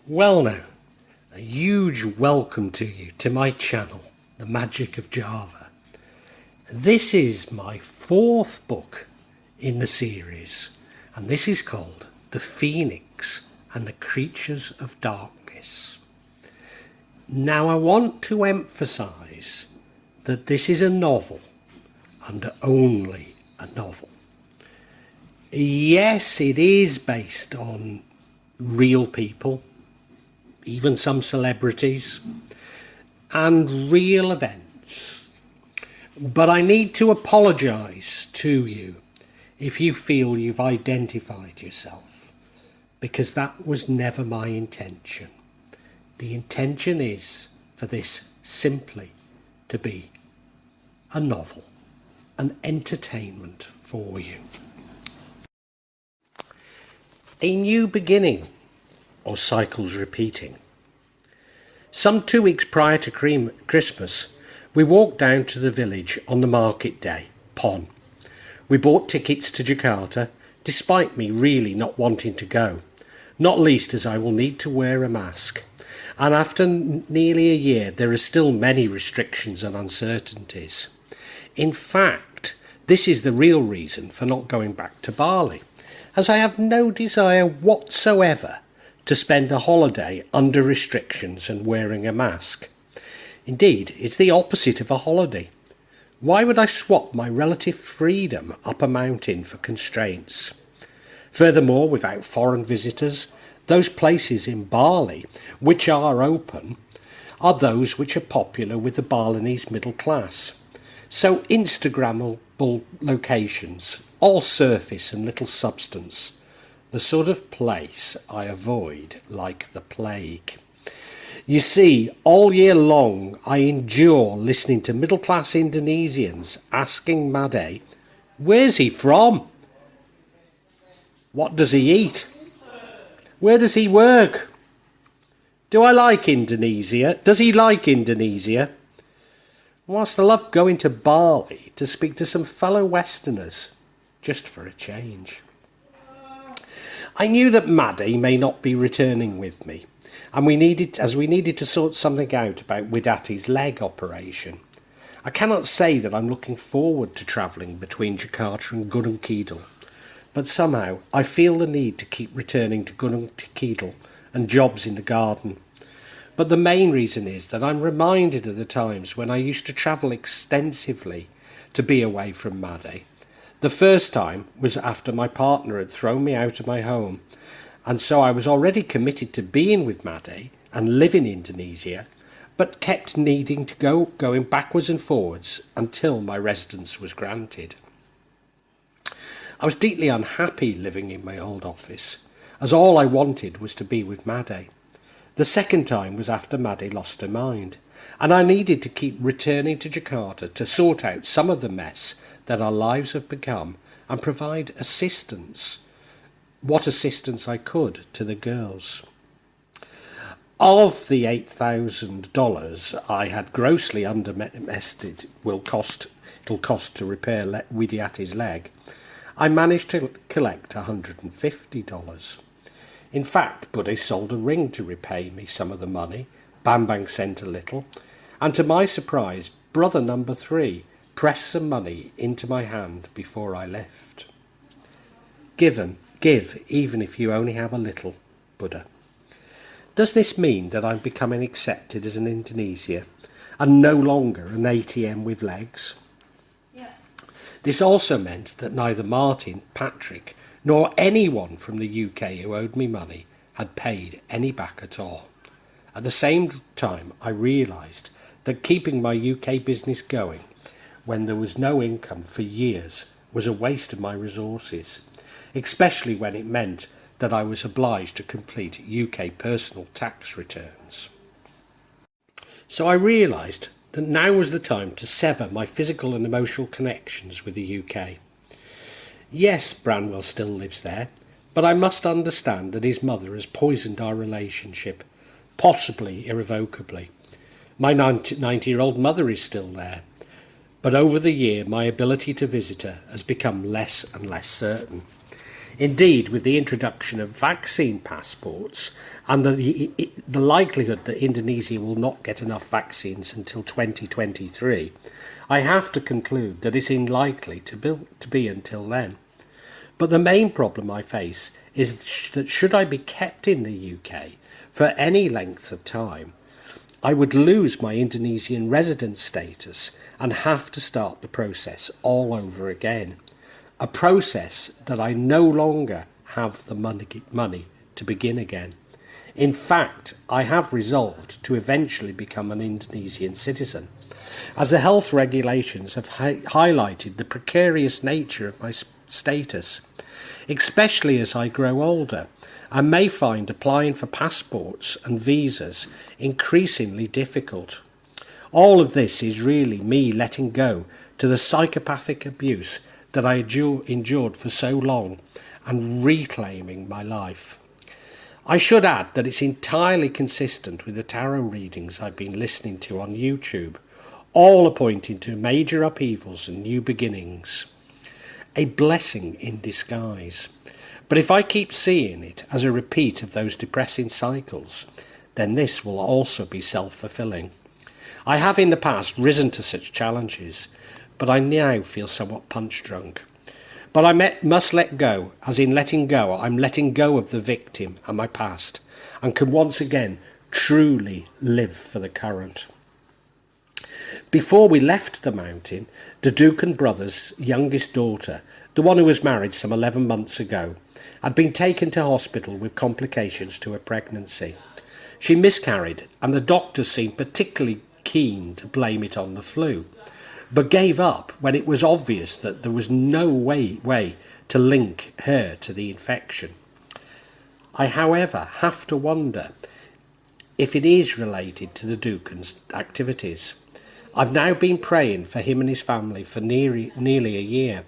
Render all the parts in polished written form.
Well now, a huge welcome to you to my channel, The Magic of Java. This is my fourth book in the series, and this is called The Phoenix and the Creatures of Darkness. Now I want to emphasise that this is a novel, and only a novel. Yes, it is based on real people, even some celebrities, and real events. But I need to apologise to you if you feel you've identified yourself, because that was never my intention. The intention is for this simply to be a novel, an entertainment for you. A new beginning, or cycles repeating. Some 2 weeks prior to Christmas, we walked down to the village on the market day, Pon. We bought tickets to Jakarta, despite me really not wanting to go, not least as I will need to wear a mask. And after nearly a year, there are still many restrictions and uncertainties. In fact, this is the real reason for not going back to Bali, as I have no desire whatsoever to spend a holiday under restrictions and wearing a mask. Indeed, it's the opposite of a holiday. Why would I swap my relative freedom up a mountain for constraints? Furthermore, without foreign visitors, those places in Bali which are open are those which are popular with the Balinese middle class. So Instagrammable locations, all surface and little substance, the sort of place I avoid like the plague. You see, all year long I endure listening to middle-class Indonesians asking Made, where's he from? What does he eat? Where does he work? Do I like Indonesia? Does he like Indonesia? Whilst I love going to Bali to speak to some fellow Westerners, just for a change. I knew that Maddie may not be returning with me, and we needed to sort something out about Widati's leg operation. I cannot say that I'm looking forward to travelling between Jakarta and Gunung Kidul, but somehow I feel the need to keep returning to Gunung Kidul and jobs in the garden. But the main reason is that I'm reminded of the times when I used to travel extensively to be away from Maddie. The first time was after my partner had thrown me out of my home, and so I was already committed to being with Maddie and live in Indonesia, but kept needing to going backwards and forwards until my residence was granted. I was deeply unhappy living in my old office, as all I wanted was to be with Maddie. The second time was after Maddie lost her mind, and I needed to keep returning to Jakarta to sort out some of the mess that our lives have become and provide assistance, what assistance I could, to the girls. Of the $8,000 I had grossly underestimated it'll cost to repair Widati's leg, I managed to collect $150. In fact, Buddy sold a ring to repay me some of the money, Bambang sent a little, and to my surprise, brother number 3 pressed some money into my hand before I left. Give, even if you only have a little, Buddha. Does this mean that I'm becoming accepted as an Indonesia and no longer an ATM with legs? Yeah. This also meant that neither Martin, Patrick, nor anyone from the UK who owed me money had paid any back at all. At the same time, I realised that keeping my UK business going when there was no income for years was a waste of my resources, especially when it meant that I was obliged to complete UK personal tax returns. So I realised that now was the time to sever my physical and emotional connections with the UK. Yes, Branwell still lives there, but I must understand that his mother has poisoned our relationship, possibly irrevocably. My 90-year-old mother is still there, but over the year my ability to visit her has become less and less certain. Indeed, with the introduction of vaccine passports and the likelihood that Indonesia will not get enough vaccines until 2023, I have to conclude that it's unlikely to be until then. But the main problem I face is that should I be kept in the UK for any length of time, I would lose my Indonesian resident status and have to start the process all over again. A process that I no longer have the money to begin again. In fact, I have resolved to eventually become an Indonesian citizen, as the health regulations have highlighted the precarious nature of my status, especially as I grow older. I may find applying for passports and visas increasingly difficult. All of this is really me letting go to the psychopathic abuse that I endured for so long and reclaiming my life. I should add that it's entirely consistent with the tarot readings I've been listening to on YouTube, all are pointing to major upheavals and new beginnings. A blessing in disguise. But if I keep seeing it as a repeat of those depressing cycles, then this will also be self-fulfilling. I have in the past risen to such challenges, but I now feel somewhat punch-drunk. But I must let go, as in letting go, I'm letting go of the victim and my past, and can once again truly live for the current. Before we left the mountain, the Duncan brothers' youngest daughter, the one who was married some 11 months ago, had been taken to hospital with complications to her pregnancy. She miscarried, and the doctors seemed particularly keen to blame it on the flu, but gave up when it was obvious that there was no way to link her to the infection. I, however, have to wonder if it is related to the Duncan's activities. I've now been praying for him and his family for nearly a year,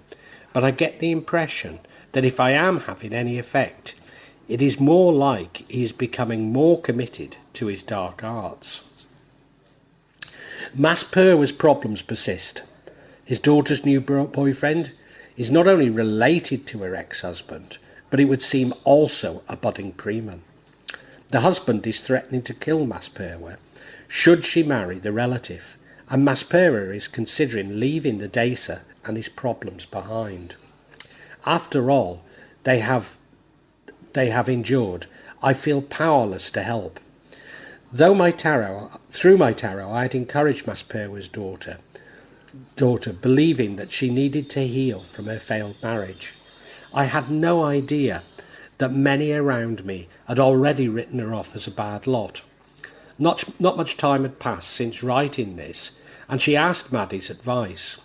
but I get the impression that if I am having any effect, it is more like he is becoming more committed to his dark arts. Mas Purwa's problems persist. His daughter's new boyfriend is not only related to her ex-husband, but it would seem also a budding preman. The husband is threatening to kill Mas Purwa should she marry the relative, and Mas Purwa is considering leaving the Desa and his problems behind. After all they have endured, I feel powerless to help. Through my tarot, I had encouraged Mas Purwa's daughter, believing that she needed to heal from her failed marriage. I had no idea that many around me had already written her off as a bad lot. Not much time had passed since writing this, and she asked Maddie's advice,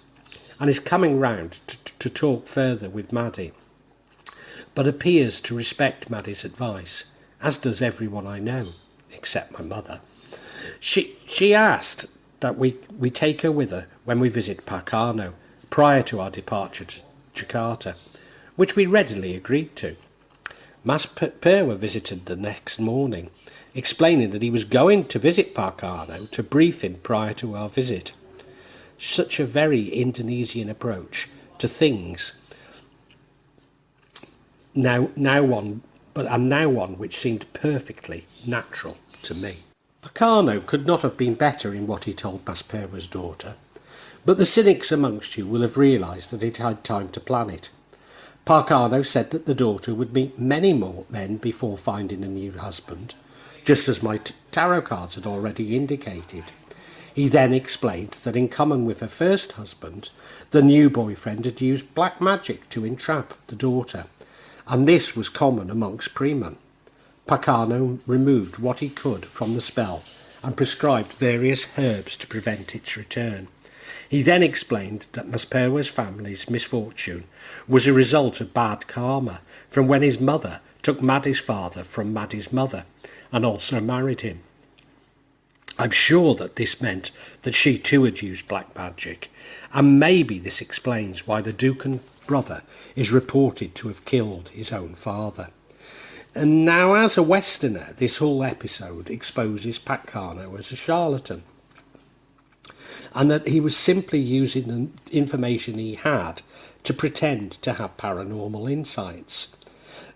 and is coming round to talk further with Maddie, but appears to respect Maddie's advice, as does everyone I know, except my mother. She asked that we take her with her when we visit Pakano, prior to our departure to Jakarta, which we readily agreed to. Mas Purwa visited the next morning, explaining that he was going to visit Pakano to brief him prior to our visit. Such a very Indonesian approach to things, now one which seemed perfectly natural to me. Pakano could not have been better in what he told Mas Purwa's daughter, but the cynics amongst you will have realised that it had time to plan it. Pakano said that the daughter would meet many more men before finding a new husband, just as my tarot cards had already indicated. He then explained that in common with her first husband, the new boyfriend had used black magic to entrap the daughter, and this was common amongst premen. Pakano removed what he could from the spell and prescribed various herbs to prevent its return. He then explained that Mas Purwa's family's misfortune was a result of bad karma from when his mother took Maddie's father from Maddie's mother and also married him. I'm sure that this meant that she too had used black magic, and maybe this explains why the Duncan brother is reported to have killed his own father. And now, as a Westerner, this whole episode exposes Pakano as a charlatan, and that he was simply using the information he had to pretend to have paranormal insights.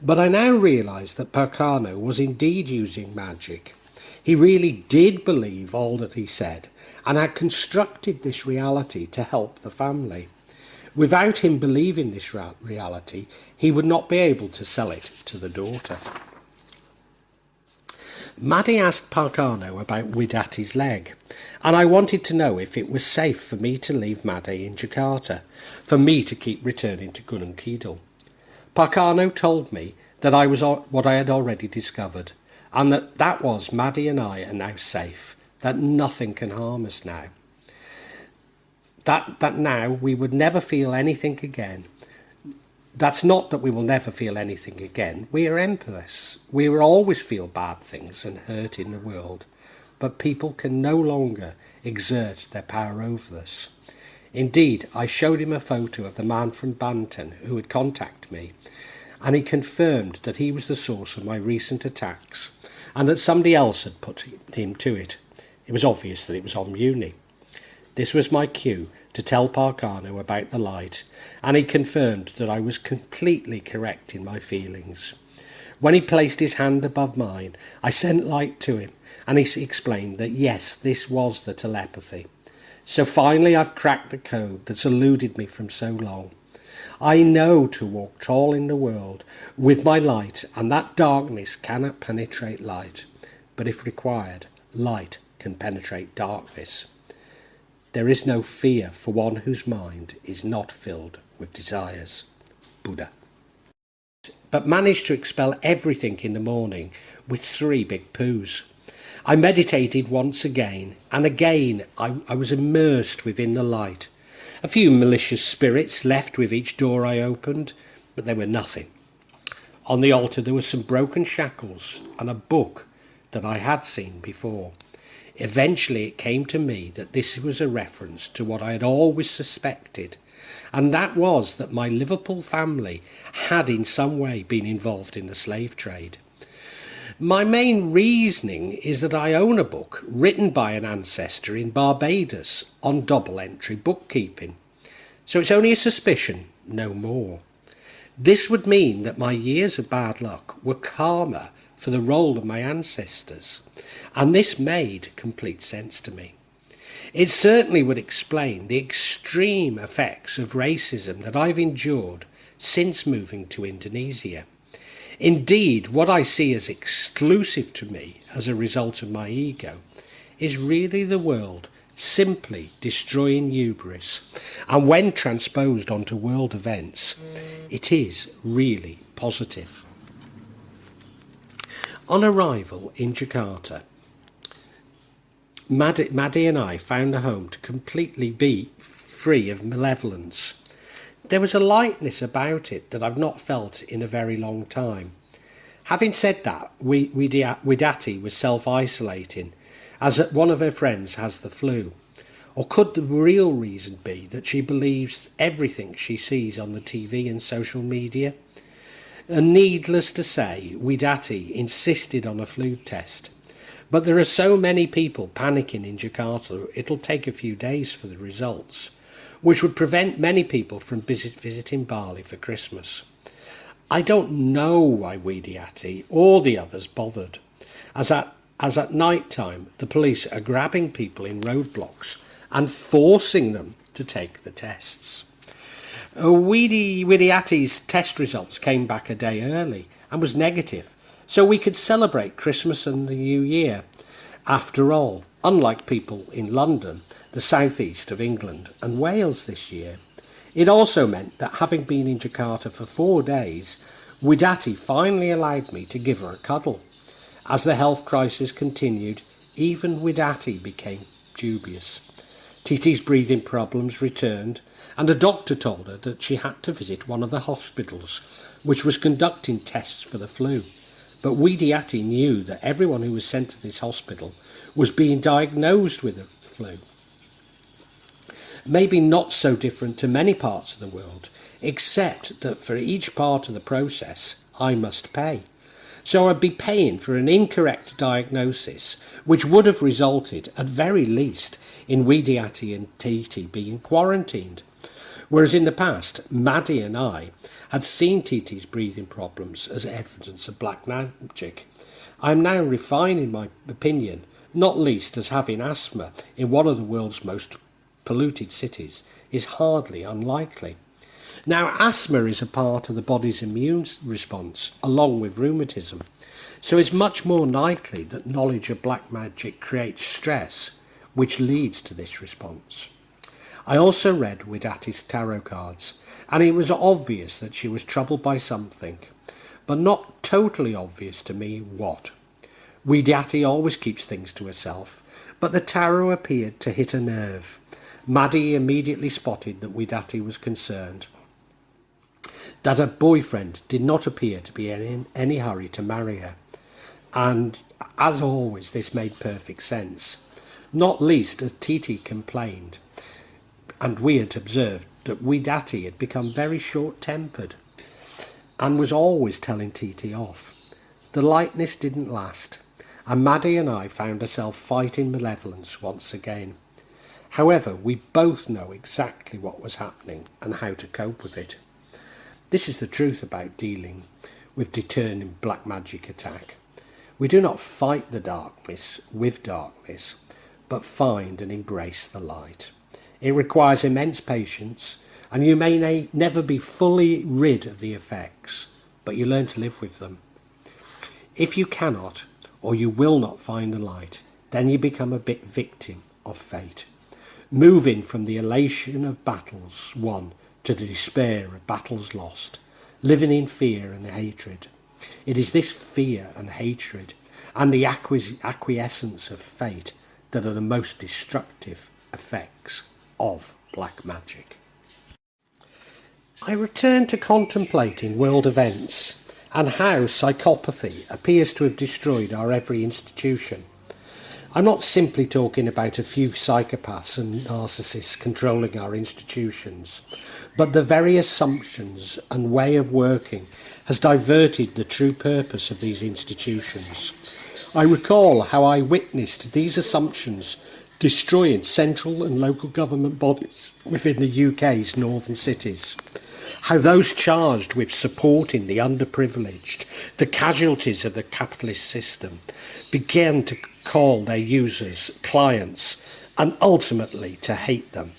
But I now realise that Parcano was indeed using magic. He really did believe all that he said and had constructed this reality to help the family. Without him believing this reality, he would not be able to sell it to the daughter. Maddie asked Parcano about Widati's leg, and I wanted to know if it was safe for me to leave Maddie in Jakarta, for me to keep returning to Gunung Kidul. Parcano told me that I was what I had already discovered, and that was Maddie and I are now safe, that nothing can harm us now. That now we would never feel anything again. That's not that we will never feel anything again. We are empaths. We will always feel bad things and hurt in the world, but people can no longer exert their power over us. Indeed, I showed him a photo of the man from Banten who had contacted me, and he confirmed that he was the source of my recent attacks and that somebody else had put him to it. It was obvious that it was Omuni. This was my cue to tell Parcano about the light, and he confirmed that I was completely correct in my feelings. When he placed his hand above mine, I sent light to him, and he explained that yes, this was the telepathy. So finally I've cracked the code that's eluded me from so long. I know to walk tall in the world with my light, and that darkness cannot penetrate light, but if required, light can penetrate darkness. There is no fear for one whose mind is not filled with desires. Buddha. But managed to expel everything in the morning with 3 big poos. I meditated once again, and again I was immersed within the light. A few malicious spirits left with each door I opened, but they were nothing. On the altar there were some broken shackles and a book that I had seen before. Eventually it came to me that this was a reference to what I had always suspected, and that was that my Liverpool family had in some way been involved in the slave trade. My main reasoning is that I own a book written by an ancestor in Barbados on double entry bookkeeping. So it's only a suspicion, no more. This would mean that my years of bad luck were karma for the role of my ancestors, and this made complete sense to me. It certainly would explain the extreme effects of racism that I've endured since moving to Indonesia. Indeed, what I see as exclusive to me as a result of my ego is really the world simply destroying hubris, and when transposed onto world events, it is really positive. On arrival in Jakarta, Maddie and I found a home to completely be free of malevolence. There was a lightness about it that I've not felt in a very long time. Having said that, Widati was self-isolating, as one of her friends has the flu. Or could the real reason be that she believes everything she sees on the TV and social media? And needless to say, Widati insisted on a flu test. But there are so many people panicking in Jakarta, it'll take a few days for the results, which would prevent many people from visiting Bali for Christmas. I don't know why Widati or the others bothered, as at night time the police are grabbing people in roadblocks and forcing them to take the tests. Widati's test results came back a day early and was negative, so we could celebrate Christmas and the New Year. After all, unlike people in London, the southeast of England and Wales this year, it also meant that having been in Jakarta for 4 days, Widati finally allowed me to give her a cuddle. As the health crisis continued, even Widati became dubious. Titi's breathing problems returned, and a doctor told her that she had to visit one of the hospitals, which was conducting tests for the flu. But Widati knew that everyone who was sent to this hospital was being diagnosed with the flu. Maybe not so different to many parts of the world, except that for each part of the process I must pay. So I'd be paying for an incorrect diagnosis, which would have resulted, at very least, in Widati and Titi being quarantined. Whereas in the past, Maddie and I had seen TT's breathing problems as evidence of black magic. I am now refining my opinion, not least as having asthma in one of the world's most polluted cities is hardly unlikely. Now, asthma is a part of the body's immune response, along with rheumatism, so it's much more likely that knowledge of black magic creates stress, which leads to this response. I also read Widati's tarot cards, and it was obvious that she was troubled by something, but not totally obvious to me what. Widati always keeps things to herself, but the tarot appeared to hit a nerve. Maddie immediately spotted that Widati was concerned, that her boyfriend did not appear to be in any hurry to marry her, and as always this made perfect sense, not least as TT complained, and we had observed that Widati had become very short-tempered and was always telling TT off. The lightness didn't last, and Maddie and I found ourselves fighting malevolence once again. However, we both know exactly what was happening and how to cope with it. This is the truth about dealing with deterring black magic attack. We do not fight the darkness with darkness, but find and embrace the light. It requires immense patience, and you may never be fully rid of the effects, but you learn to live with them. If you cannot, or you will not find the light, then you become a bit victim of fate, moving from the elation of battles won to the despair of battles lost, living in fear and hatred. It is this fear and hatred and the acquiescence of fate that are the most destructive effects of black magic. I return to contemplating world events and how psychopathy appears to have destroyed our every institution. I'm not simply talking about a few psychopaths and narcissists controlling our institutions, but the very assumptions and way of working has diverted the true purpose of these institutions. I recall how I witnessed these assumptions destroying central and local government bodies within the UK's northern cities. How those charged with supporting the underprivileged, the casualties of the capitalist system, began to call their users clients and ultimately to hate them.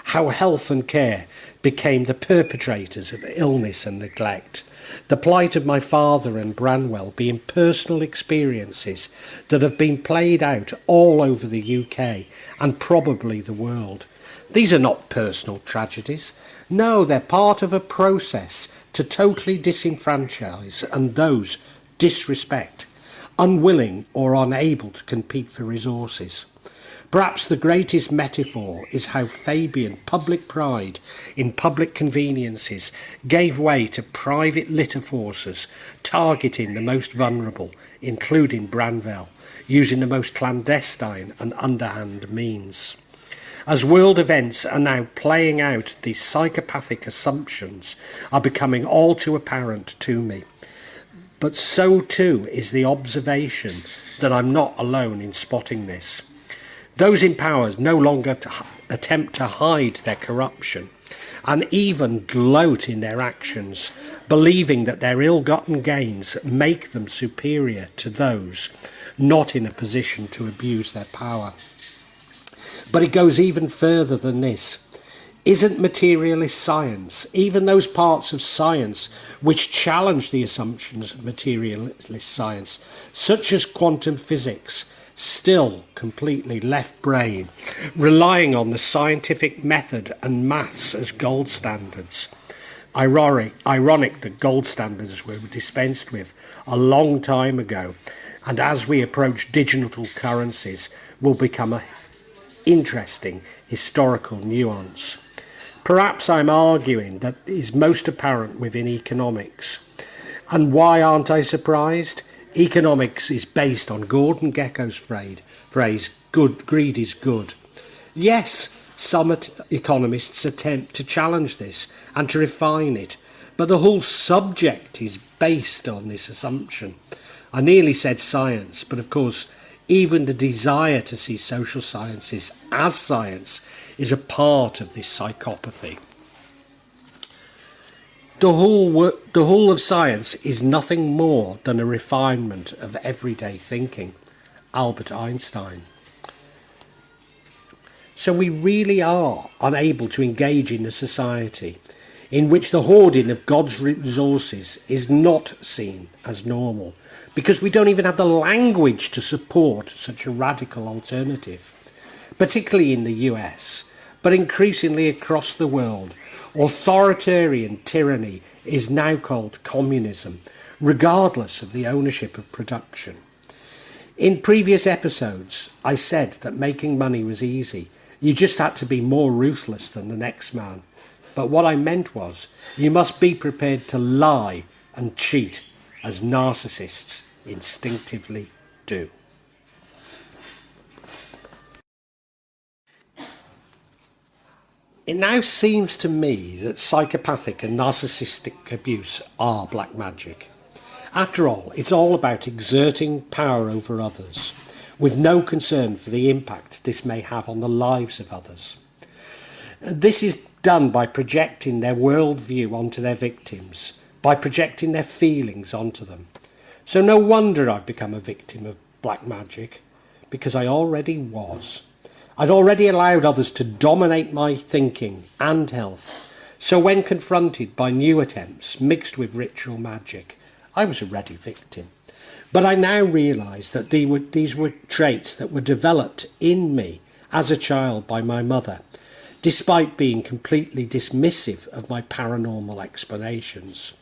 How health and care became the perpetrators of illness and neglect. The plight of my father and Branwell being personal experiences that have been played out all over the UK and probably the world. These are not personal tragedies. No, they're part of a process to totally disenfranchise and those disrespect, unwilling or unable to compete for resources. Perhaps the greatest metaphor is how Fabian public pride in public conveniences gave way to private litter forces targeting the most vulnerable, including Branwell, using the most clandestine and underhand means. As world events are now playing out, these psychopathic assumptions are becoming all too apparent to me. But so too is the observation that I'm not alone in spotting this. Those in power no longer attempt to hide their corruption and even gloat in their actions, believing that their ill-gotten gains make them superior to those not in a position to abuse their power. But it goes even further than this. Isn't materialist science, even those parts of science which challenge the assumptions of materialist science, such as quantum physics, still completely left brain, relying on the scientific method and maths as gold standards? Ironic that gold standards were dispensed with a long time ago, and as we approach digital currencies will become an interesting historical nuance. Perhaps I'm arguing that is most apparent within economics. And why aren't I surprised? Economics is based on Gordon Gekko's phrase, greed is good. Yes, some economists attempt to challenge this and to refine it, but the whole subject is based on this assumption. I nearly said science, but of course, even the desire to see social sciences as science is a part of this psychopathy. The whole of science is nothing more than a refinement of everyday thinking. Albert Einstein. So we really are unable to engage in a society in which the hoarding of God's resources is not seen as normal, because we don't even have the language to support such a radical alternative. Particularly in the US, but increasingly across the world, authoritarian tyranny is now called communism, regardless of the ownership of production. In previous episodes, I said that making money was easy. You just had to be more ruthless than the next man. But what I meant was, you must be prepared to lie and cheat, as narcissists instinctively do. It now seems to me that psychopathic and narcissistic abuse are black magic. After all, it's all about exerting power over others, with no concern for the impact this may have on the lives of others. This is done by projecting their worldview onto their victims, by projecting their feelings onto them. So no wonder I've become a victim of black magic, because I already was. I'd already allowed others to dominate my thinking and health, so when confronted by new attempts mixed with ritual magic, I was a ready victim. But I now realise that these were traits that were developed in me as a child by my mother, despite being completely dismissive of my paranormal explanations.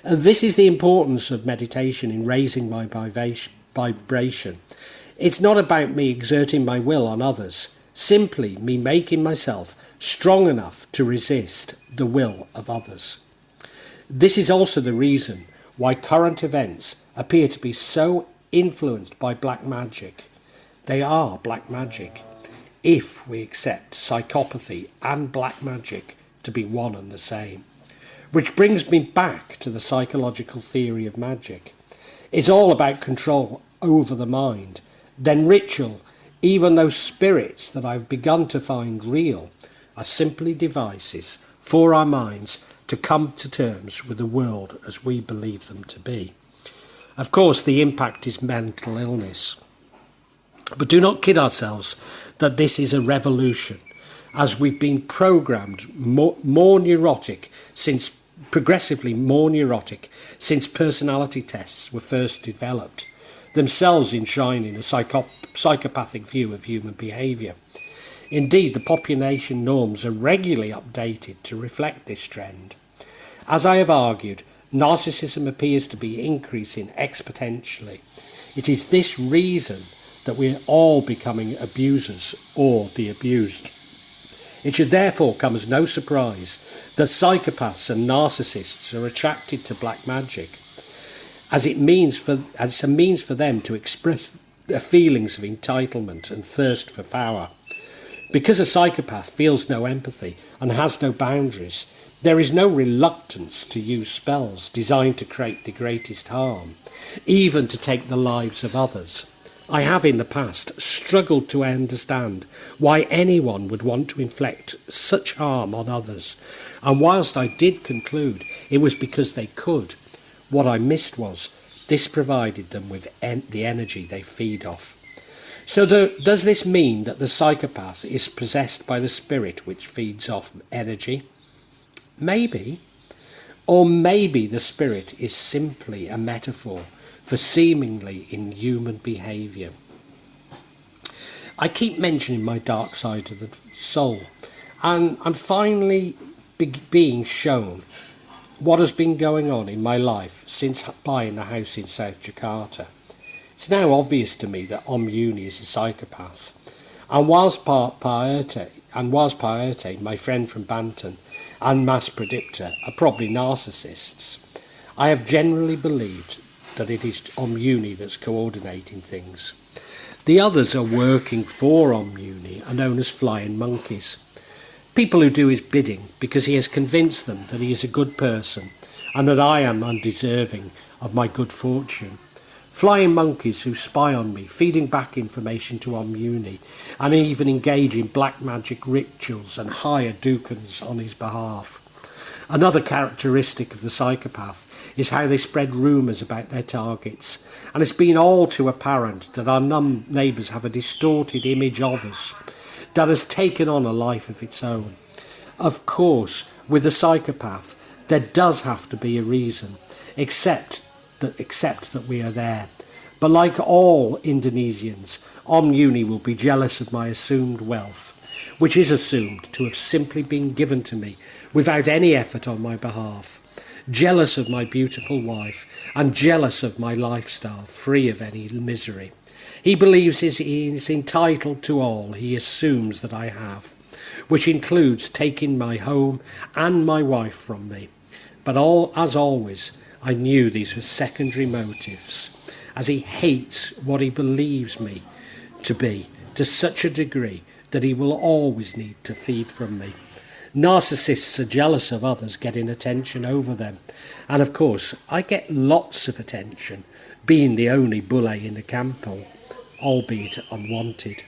This is the importance of meditation in raising my vibration. It's not about me exerting my will on others, simply me making myself strong enough to resist the will of others. This is also the reason why current events appear to be so influenced by black magic. They are black magic, if we accept psychopathy and black magic to be one and the same. Which brings me back to the psychological theory of magic. It's all about control over the mind. Then ritual, even those spirits that I've begun to find real, are simply devices for our minds to come to terms with the world as we believe them to be. Of course, the impact is mental illness. But do not kid ourselves that this is a revolution, as we've been programmed more neurotic since progressively more neurotic since personality tests were first developed, themselves enshrining a psychopathic view of human behaviour. Indeed, the population norms are regularly updated to reflect this trend. As I have argued, narcissism appears to be increasing exponentially. It is this reason that we're all becoming abusers or the abused. It should therefore come as no surprise that psychopaths and narcissists are attracted to black magic, as a means for them to express their feelings of entitlement and thirst for power. Because a psychopath feels no empathy and has no boundaries, there is no reluctance to use spells designed to create the greatest harm, even to take the lives of others. I have in the past struggled to understand why anyone would want to inflict such harm on others, and whilst I did conclude it was because they could, what I missed was this provided them with the energy they feed off. So does this mean that the psychopath is possessed by the spirit which feeds off energy? Maybe. Or maybe the spirit is simply a metaphor for seemingly inhuman behaviour. I keep mentioning my dark side of the soul, and I'm finally being shown what has been going on in my life since buying the house in South Jakarta. It's now obvious to me that Uni is a psychopath, and whilst Paerte, my friend from Banton, and Mass Predictor are probably narcissists, I have generally believed that it is Uni that's coordinating things. The others are working for Uni, are known as flying monkeys. People who do his bidding because he has convinced them that he is a good person and that I am undeserving of my good fortune. Flying monkeys who spy on me, feeding back information to Uni, and even engage in black magic rituals and hire Dukans on his behalf. Another characteristic of the psychopath is how they spread rumours about their targets, and it's been all too apparent that our neighbours have a distorted image of us that has taken on a life of its own. Of course, with the psychopath, there does have to be a reason, except that we are there. But like all Indonesians, Uni will be jealous of my assumed wealth, which is assumed to have simply been given to me without any effort on my behalf, jealous of my beautiful wife, and jealous of my lifestyle free of any misery. He believes he is entitled to all he assumes that I have, which includes taking my home and my wife from me. But as always, I knew these were secondary motives, as he hates what he believes me to be to such a degree that he will always need to feed from me. Narcissists are jealous of others getting attention over them, and of course I get lots of attention, being the only bulle in the kampong, albeit unwanted.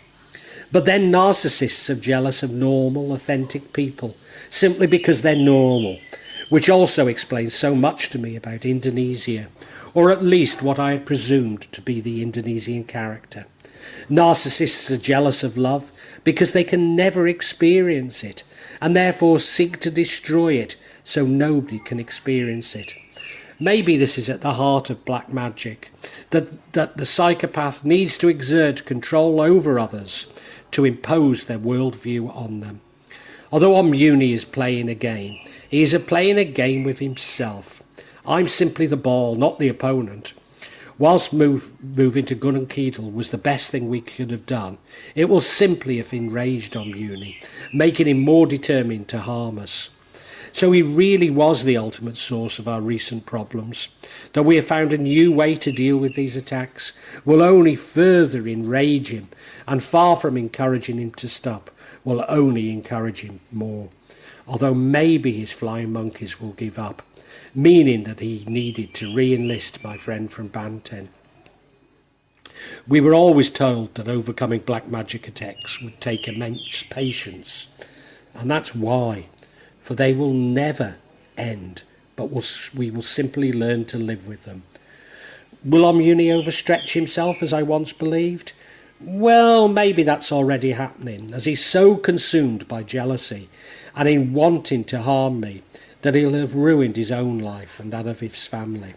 But then narcissists are jealous of normal, authentic people, simply because they're normal, which also explains so much to me about Indonesia, or at least what I had presumed to be the Indonesian character. Narcissists are jealous of love because they can never experience it, and therefore seek to destroy it so nobody can experience it. Maybe this is at the heart of black magic, that the psychopath needs to exert control over others to impose their worldview on them. Although Uni is playing a game, he is playing a game with himself. I'm simply the ball, not the opponent. Whilst moving to Gunung Kidul was the best thing we could have done, it will simply have enraged Uni, making him more determined to harm us. So he really was the ultimate source of our recent problems. That we have found a new way to deal with these attacks will only further enrage him, and far from encouraging him to stop, will only encourage him more. Although maybe his flying monkeys will give up, meaning that he needed to re-enlist my friend from Banten. We were always told that overcoming black magic attacks would take immense patience, and that's why. For they will never end, but we will simply learn to live with them. Will Uni overstretch himself as I once believed? Well, maybe that's already happening, as he's so consumed by jealousy and in wanting to harm me that he'll have ruined his own life and that of his family.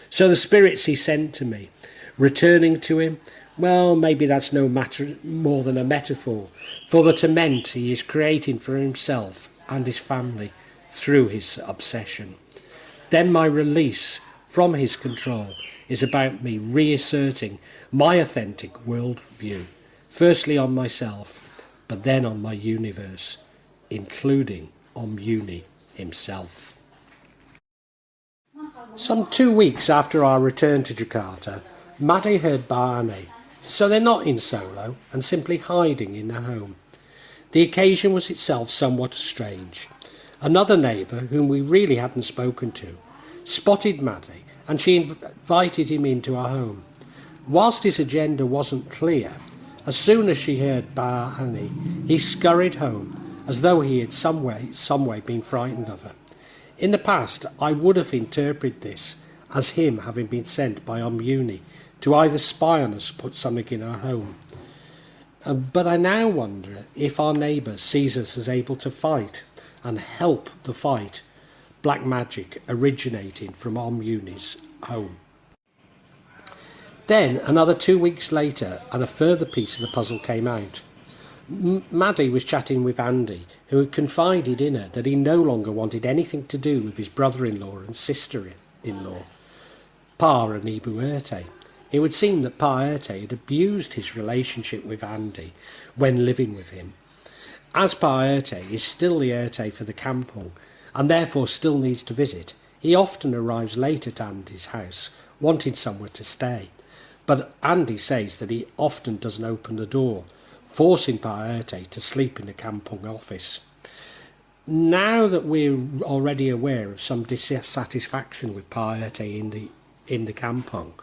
So the spirits he sent to me, returning to him, well, maybe that's no matter more than a metaphor for the torment he is creating for himself and his family through his obsession. Then my release from his control is about me reasserting my authentic worldview, firstly on myself, but then on my universe, including Uni himself. Some 2 weeks after our return to Jakarta, Maddie heard Barney, so they're not in solo and simply hiding in their home. The occasion was itself somewhat strange. Another neighbour, whom we really hadn't spoken to, spotted Maddie and she invited him into our home. Whilst his agenda wasn't clear, as soon as she heard Barney, he scurried home as though he had some way been frightened of her. In the past, I would have interpreted this as him having been sent by Uni to either spy on us or put something in our home. But I now wonder if our neighbour sees us as able to fight and help the fight, black magic originating from Uni's home. Then, another 2 weeks later, and a further piece of the puzzle came out. Maddie was chatting with Andy, who had confided in her that he no longer wanted anything to do with his brother-in-law and sister-in-law, Pa and Ibu Erte. It would seem that Pa Erte had abused his relationship with Andy when living with him. As Pa Erte is still the Erte for the kampong, and therefore still needs to visit, he often arrives late at Andy's house, wanting somewhere to stay. But Andy says that he often doesn't open the door, forcing Pa Erte to sleep in the kampong office. Now that we're already aware of some dissatisfaction with Pa Erte in the kampong,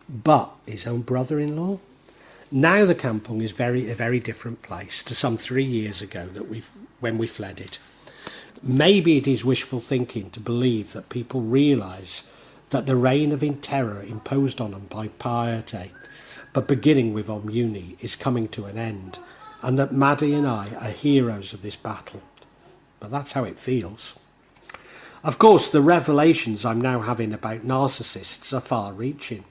but his own brother-in-law, now the kampong is a very different place to some 3 years ago when we fled it. Maybe it is wishful thinking to believe that people realise that the reign of terror imposed on them by piety, but beginning with Uni, is coming to an end, and that Maddie and I are heroes of this battle. But that's how it feels. Of course, the revelations I'm now having about narcissists are far-reaching.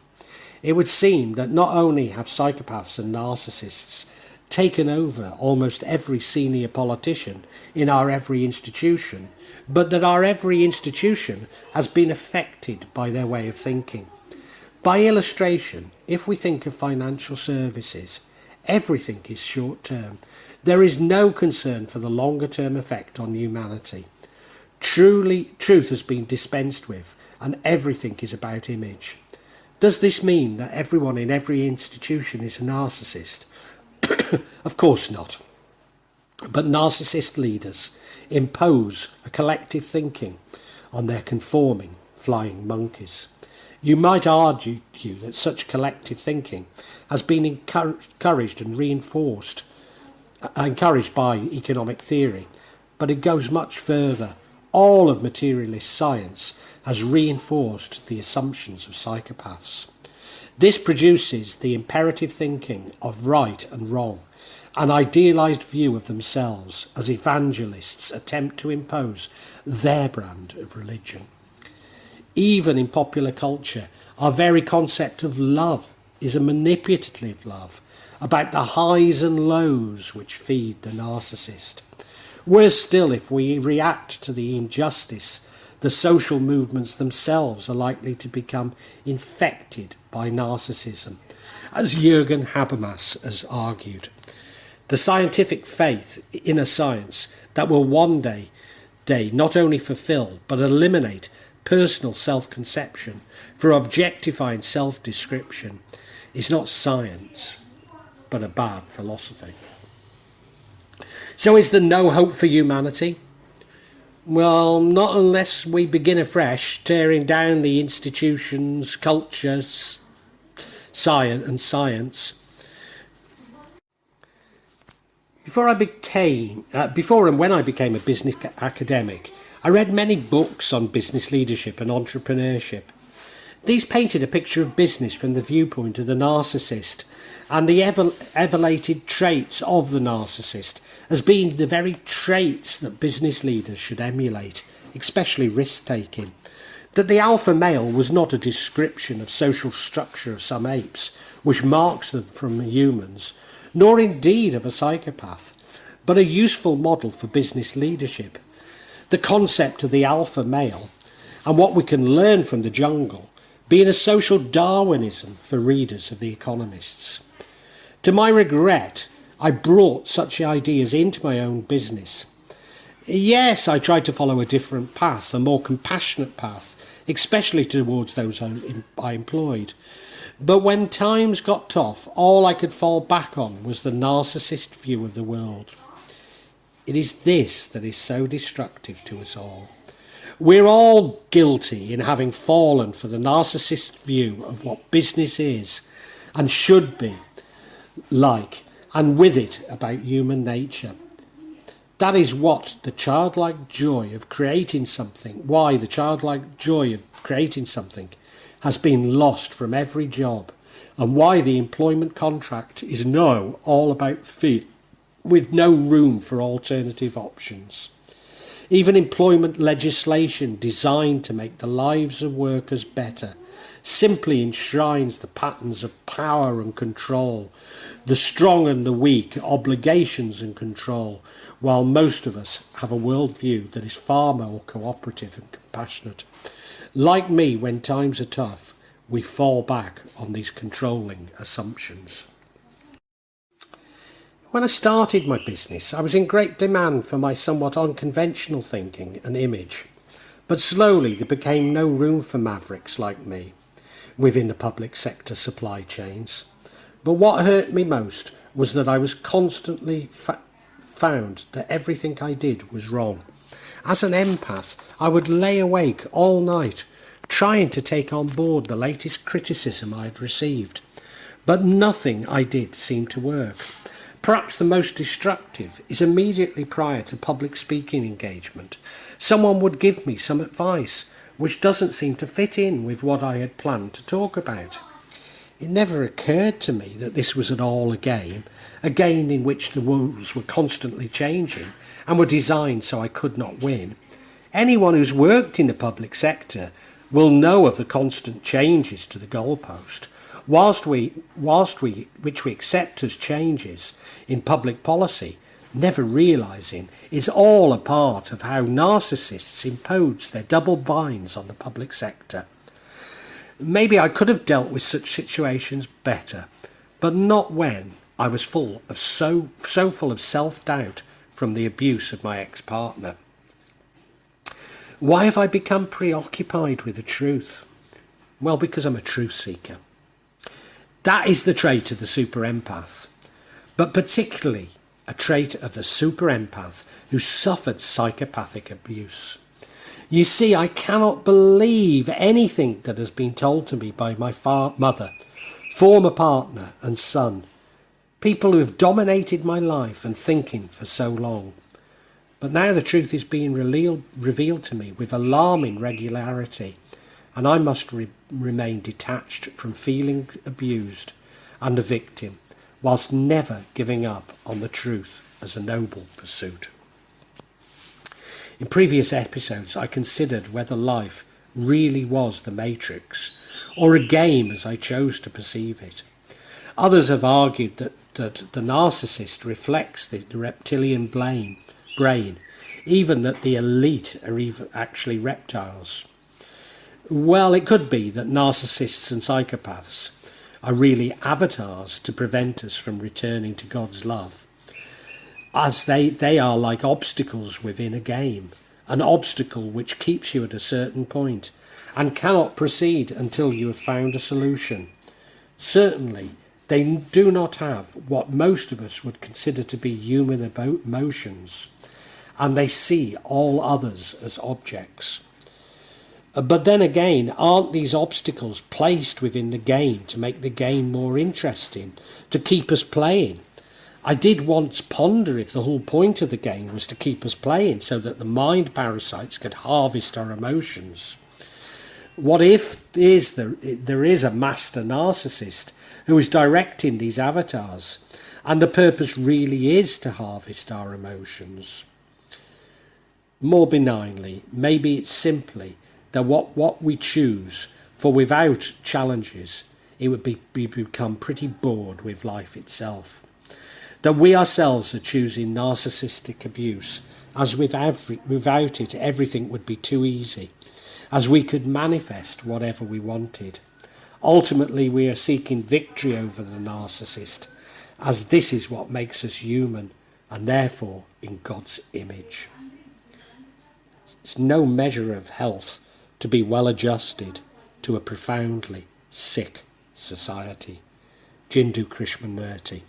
It would seem that not only have psychopaths and narcissists taken over almost every senior politician in our every institution, but that our every institution has been affected by their way of thinking. By illustration, if we think of financial services, everything is short-term. There is no concern for the longer-term effect on humanity. Truth has been dispensed with, and everything is about image. Does this mean that everyone in every institution is a narcissist? Of course not. But narcissist leaders impose a collective thinking on their conforming flying monkeys. You might argue that such collective thinking has been encouraged and encouraged by economic theory, but it goes much further. All of materialist science has reinforced the assumptions of psychopaths. This produces the imperative thinking of right and wrong, an idealised view of themselves as evangelists attempt to impose their brand of religion. Even in popular culture, our very concept of love is a manipulative love, about the highs and lows which feed the narcissist. Worse still, if we react to the injustice, the social movements themselves are likely to become infected by narcissism, as Jürgen Habermas has argued. The scientific faith in a science that will one day not only fulfill but eliminate personal self-conception for objectifying self-description is not science, but a bad philosophy. So is there no hope for humanity? Well, not unless we begin afresh, tearing down the institutions, cultures, science. Before and when I became a business academic, I read many books on business leadership and entrepreneurship. These painted a picture of business from the viewpoint of the narcissist and the elevated traits of the narcissist as being the very traits that business leaders should emulate, especially risk-taking. That the alpha male was not a description of social structure of some apes, which marks them from humans, nor indeed of a psychopath, but a useful model for business leadership. The concept of the alpha male and what we can learn from the jungle being a social Darwinism for readers of The Economists. To my regret, I brought such ideas into my own business. Yes, I tried to follow a different path, a more compassionate path, especially towards those I employed. But when times got tough, all I could fall back on was the narcissist view of the world. It is this that is so destructive to us all. We're all guilty in having fallen for the narcissist view of what business is and should be like, and with it about human nature. That is what the childlike joy of creating something, why the childlike joy of creating something has been lost from every job, and why the employment contract is now all about fee, with no room for alternative options. Even employment legislation designed to make the lives of workers better simply enshrines the patterns of power and control, the strong and the weak, obligations and control, while most of us have a worldview that is far more cooperative and compassionate. Like me, when times are tough, we fall back on these controlling assumptions. When I started my business, I was in great demand for my somewhat unconventional thinking and image, but slowly there became no room for mavericks like me within the public sector supply chains. But what hurt me most was that I was constantly found that everything I did was wrong. As an empath, I would lay awake all night trying to take on board the latest criticism I had received, but nothing I did seemed to work. Perhaps the most destructive is immediately prior to public speaking engagement. Someone would give me some advice which doesn't seem to fit in with what I had planned to talk about. It never occurred to me that this was at all a game in which the rules were constantly changing and were designed so I could not win. Anyone who's worked in the public sector will know of the constant changes to the goalpost, which we accept as changes in public policy, never realising is all a part of how narcissists impose their double binds on the public sector. Maybe I could have dealt with such situations better, but not when I was so full of self-doubt from the abuse of my ex-partner. Why have I become preoccupied with the truth? Well, because I'm a truth seeker. That is the trait of the super empath, but particularly a trait of the super empath who suffered psychopathic abuse. You see, I cannot believe anything that has been told to me by my mother, former partner and son, people who have dominated my life and thinking for so long. But now the truth is being revealed to me with alarming regularity, and I must remain detached from feeling abused and a victim, whilst never giving up on the truth as a noble pursuit. In previous episodes, I considered whether life really was the Matrix, or a game as I chose to perceive it. Others have argued that the narcissist reflects the reptilian brain, even that the elite are actually reptiles. Well, it could be that narcissists and psychopaths are really avatars to prevent us from returning to God's love, as they are like obstacles within a game, an obstacle which keeps you at a certain point and cannot proceed until you have found a solution. Certainly, they do not have what most of us would consider to be human emotions, and they see all others as objects. But then again, aren't these obstacles placed within the game to make the game more interesting, to keep us playing? I did once ponder if the whole point of the game was to keep us playing so that the mind parasites could harvest our emotions. What if there is a master narcissist who is directing these avatars, and the purpose really is to harvest our emotions? More benignly, maybe it's simply that what we choose, for without challenges, it would become pretty bored with life itself. That we ourselves are choosing narcissistic abuse, as without it everything would be too easy, as we could manifest whatever we wanted. Ultimately, we are seeking victory over the narcissist, as this is what makes us human, and therefore in God's image. It's no measure of health to be well adjusted to a profoundly sick society. Jindu Krishnamurti.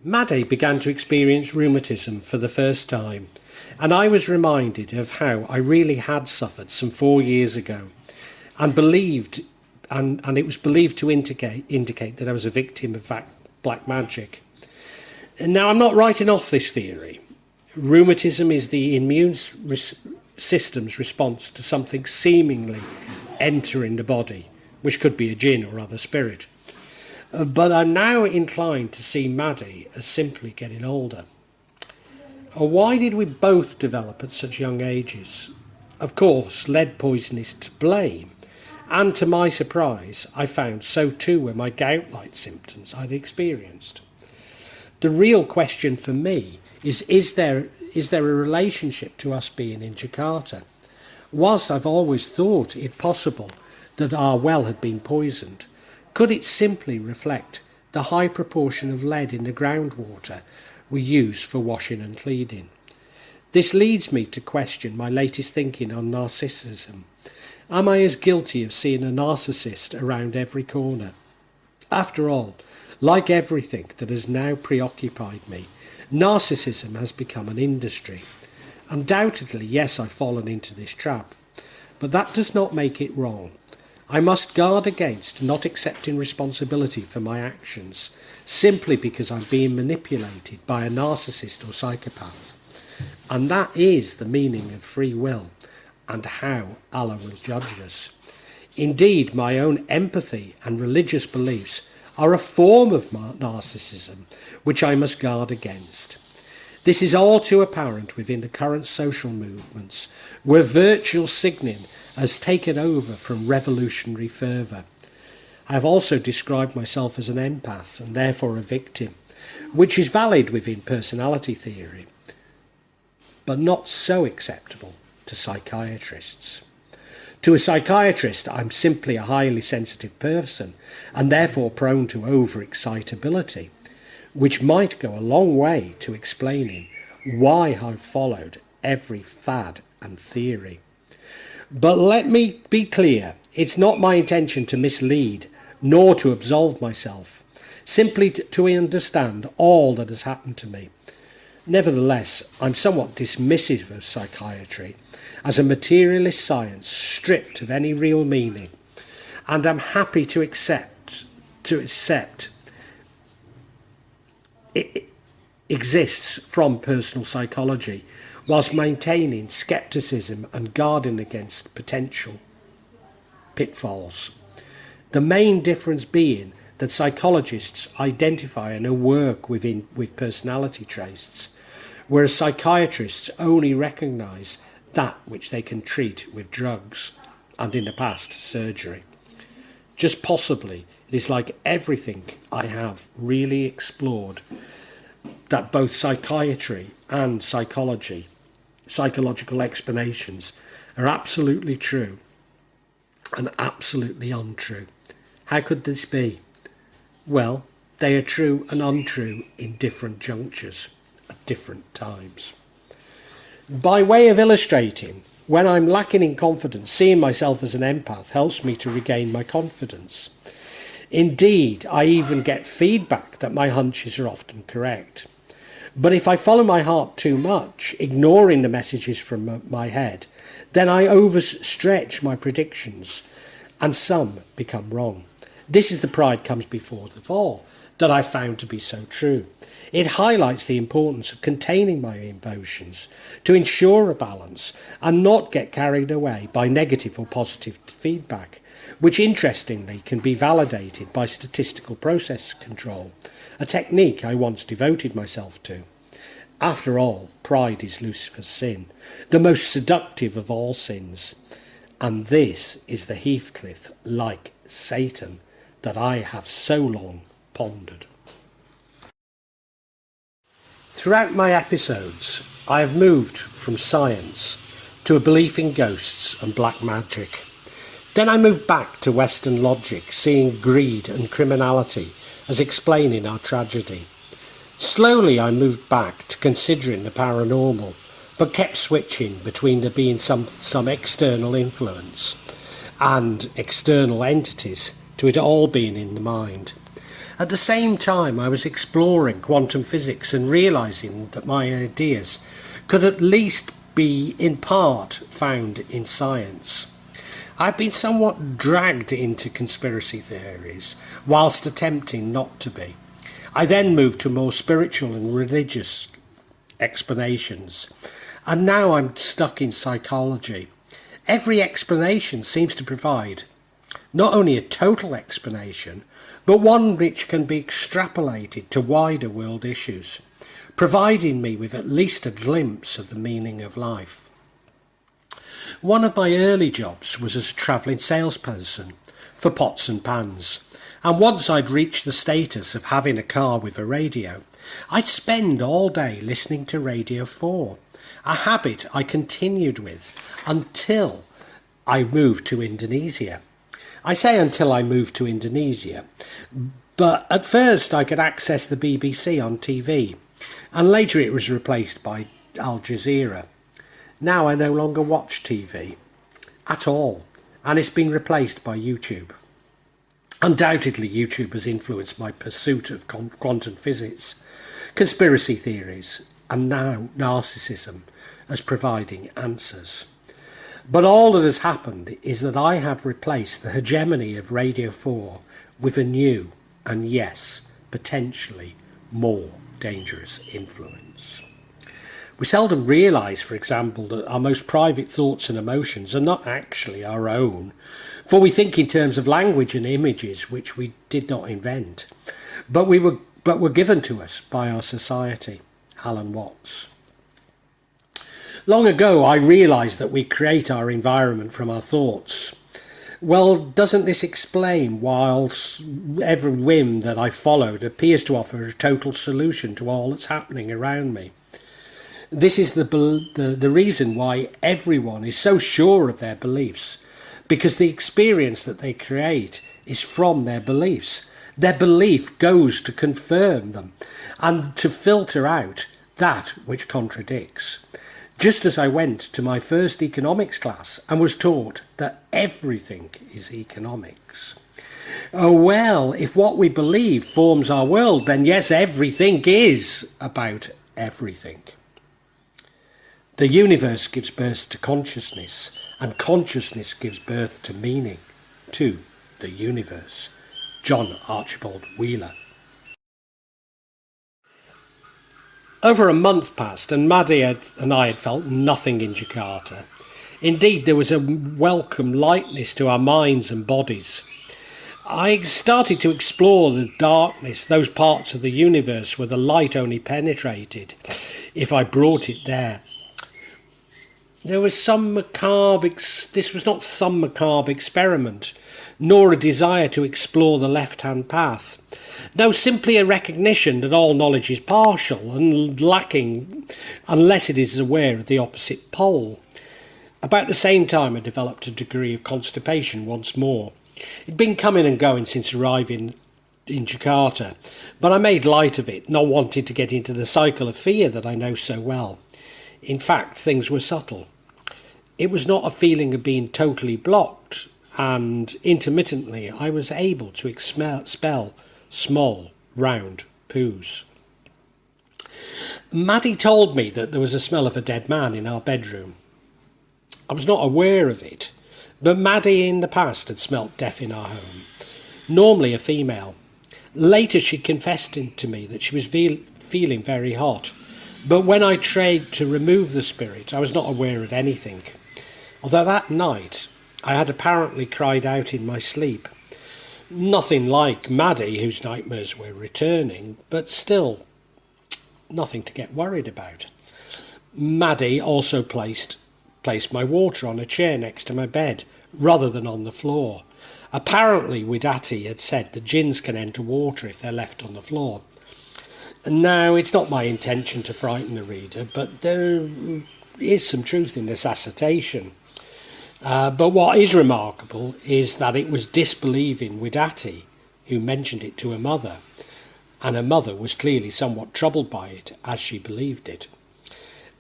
Maddie began to experience rheumatism for the first time, and I was reminded of how I really had suffered some 4 years ago, and it was believed to indicate that I was a victim of black magic. And now I'm not writing off this theory. Rheumatism is the immune system's response to something seemingly entering the body, which could be a jinn or other spirit. But I'm now inclined to see Maddie as simply getting older. Why did we both develop at such young ages? Of course, lead poison is to blame, and to my surprise, I found so too were my gout-like symptoms I'd experienced. The real question for me is there a relationship to us being in Jakarta? Whilst I've always thought it possible that our well had been poisoned, could it simply reflect the high proportion of lead in the groundwater we use for washing and cleaning? This leads me to question my latest thinking on narcissism. Am I as guilty of seeing a narcissist around every corner? After all, like everything that has now preoccupied me, narcissism has become an industry. Undoubtedly, yes, I've fallen into this trap, but that does not make it wrong. I must guard against not accepting responsibility for my actions simply because I'm being manipulated by a narcissist or psychopath. And that is the meaning of free will and how Allah will judge us. Indeed, my own empathy and religious beliefs are a form of narcissism which I must guard against. This is all too apparent within the current social movements, where virtual signaling has taken over from revolutionary fervour. I have also described myself as an empath and therefore a victim, which is valid within personality theory, but not so acceptable to psychiatrists. To a psychiatrist, I'm simply a highly sensitive person and therefore prone to overexcitability, which might go a long way to explaining why I've followed every fad and theory. But let me be clear, it's not my intention to mislead nor to absolve myself, simply to understand all that has happened to me. Nevertheless, I'm somewhat dismissive of psychiatry as a materialist science stripped of any real meaning, and I'm happy to accept it exists from personal psychology, whilst maintaining scepticism and guarding against potential pitfalls. The main difference being that psychologists identify and work with personality traits, whereas psychiatrists only recognise that which they can treat with drugs and, in the past, surgery. Just possibly, it is like everything I have really explored, that both psychiatry and psychological explanations are absolutely true and absolutely untrue. How could this be? Well, they are true and untrue in different junctures at different times. By way of illustrating, when I'm lacking in confidence, seeing myself as an empath helps me to regain my confidence. Indeed, I even get feedback that my hunches are often correct. But if I follow my heart too much, ignoring the messages from my head, then I overstretch my predictions and some become wrong. This is the pride comes before the fall that I found to be so true. It highlights the importance of containing my emotions to ensure a balance and not get carried away by negative or positive feedback, which interestingly can be validated by statistical process control, a technique I once devoted myself to. After all, pride is Lucifer's sin, the most seductive of all sins, and this is the Heathcliff, like Satan, that I have so long pondered. Throughout my episodes, I have moved from science to a belief in ghosts and black magic. Then I moved back to Western logic, seeing greed and criminality as explaining our tragedy. Slowly I moved back to considering the paranormal, but kept switching between there being some external influence and external entities to it all being in the mind. At the same time, I was exploring quantum physics and realising that my ideas could at least be in part found in science. I've been somewhat dragged into conspiracy theories whilst attempting not to be. I then moved to more spiritual and religious explanations, and now I'm stuck in psychology. Every explanation seems to provide not only a total explanation, but one which can be extrapolated to wider world issues, providing me with at least a glimpse of the meaning of life. One of my early jobs was as a travelling salesperson for pots and pans, and once I'd reached the status of having a car with a radio, I'd spend all day listening to Radio 4, a habit I continued with until I moved to Indonesia. I say until I moved to Indonesia, but at first I could access the BBC on TV, and later it was replaced by Al Jazeera. Now I no longer watch TV at all, and it's been replaced by YouTube. Undoubtedly, YouTube has influenced my pursuit of quantum physics, conspiracy theories, and now narcissism as providing answers. But all that has happened is that I have replaced the hegemony of Radio 4 with a new and, yes, potentially more dangerous influence. We seldom realise, for example, that our most private thoughts and emotions are not actually our own, for we think in terms of language and images which we did not invent, but were given to us by our society. Alan Watts. Long ago I realised that we create our environment from our thoughts. Well, doesn't this explain why every whim that I followed appears to offer a total solution to all that's happening around me? This is the reason why everyone is so sure of their beliefs, because the experience that they create is from their beliefs. Their belief goes to confirm them and to filter out that which contradicts. Just as I went to my first economics class and was taught that everything is economics. Oh well, if what we believe forms our world, then yes, everything is about everything. The universe gives birth to consciousness, and consciousness gives birth to meaning, to the universe. John Archibald Wheeler. Over a month passed, and Maddie and I had felt nothing in Jakarta. Indeed, there was a welcome lightness to our minds and bodies. I started to explore the darkness, those parts of the universe where the light only penetrated, if I brought it there. There was this was not some macabre experiment, nor a desire to explore the left-hand path. No, simply a recognition that all knowledge is partial and lacking unless it is aware of the opposite pole. About the same time I developed a degree of constipation once more. It'd been coming and going since arriving in Jakarta, but I made light of it, not wanting to get into the cycle of fear that I know so well. In fact, things were subtle. It was not a feeling of being totally blocked, and intermittently I was able to expel small, round poos. Maddie told me that there was a smell of a dead man in our bedroom. I was not aware of it, but Maddie in the past had smelt death in our home, normally a female. Later she confessed to me that she was feeling very hot, but when I tried to remove the spirit I was not aware of anything, although that night I had apparently cried out in my sleep. Nothing like Maddie, whose nightmares were returning, but still nothing to get worried about. Maddie also placed my water on a chair next to my bed, rather than on the floor. Apparently, Widati had said that jinns can enter water if they're left on the floor. Now, it's not my intention to frighten the reader, but there is some truth in this assertion. But what is remarkable is that it was disbelieving Widati who mentioned it to her mother, and her mother was clearly somewhat troubled by it as she believed it.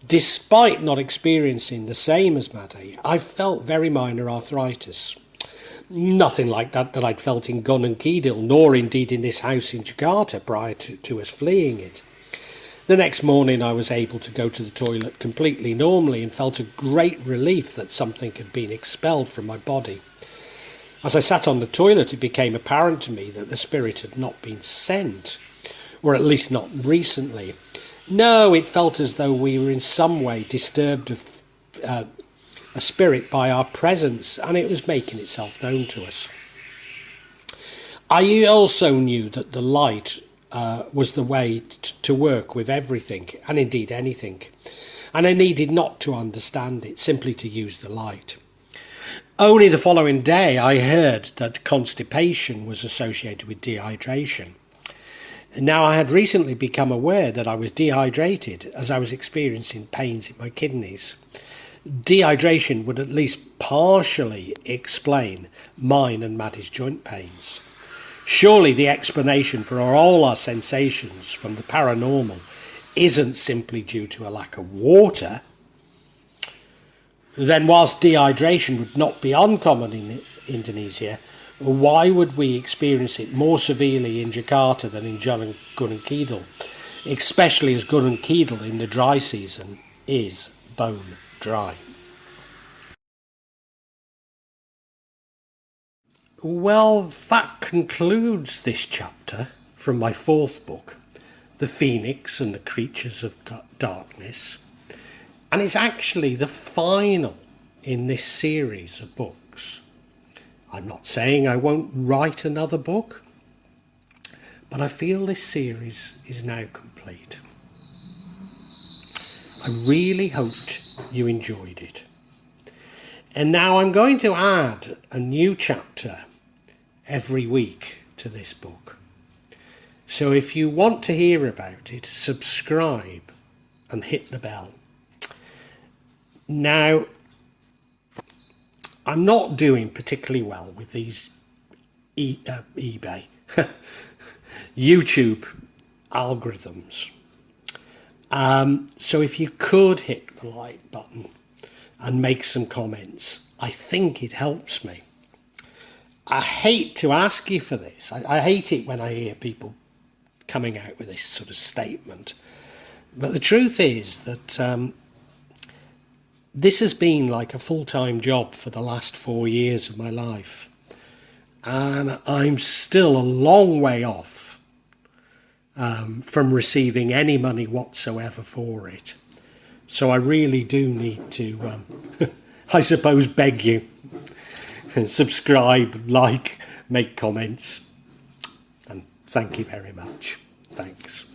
Despite not experiencing the same as Maddie, I felt very minor arthritis. Nothing like that I'd felt in Gunung Kidul, nor indeed in this house in Jakarta prior to us fleeing it. The next morning I was able to go to the toilet completely normally and felt a great relief that something had been expelled from my body. As I sat on the toilet, it became apparent to me that the spirit had not been sent, or at least not recently. No, it felt as though we were in some way disturbed of a spirit by our presence, and it was making itself known to us. I also knew that the light was the way to work with everything, and indeed anything, and I needed not to understand it, simply to use the light. Only the following day I heard that constipation was associated with dehydration. Now, I had recently become aware that I was dehydrated as I was experiencing pains in my kidneys. Dehydration would at least partially explain mine and Maddie's joint pains. Surely the explanation for all our sensations from the paranormal isn't simply due to a lack of water. Then, whilst dehydration would not be uncommon in Indonesia, why would we experience it more severely in Jakarta than in Gunung Kidul, especially as Gunung Kidul in the dry season is bone dry? Well, that concludes this chapter from my fourth book, The Phoenix and the Creatures of Darkness. And it's actually the final in this series of books. I'm not saying I won't write another book, but I feel this series is now complete. I really hoped you enjoyed it. And now I'm going to add a new chapter every week to this book. So if you want to hear about it, subscribe and hit the bell. Now, I'm not doing particularly well with these eBay, YouTube algorithms. So if you could hit the like button and make some comments, I think it helps me. I hate to ask you for this. I hate it when I hear people coming out with this sort of statement. But the truth is that this has been like a full-time job for the last 4 years of my life. And I'm still a long way off from receiving any money whatsoever for it. So I really do need to, I suppose, beg you. Subscribe, like, make comments. And thank you very much. Thanks.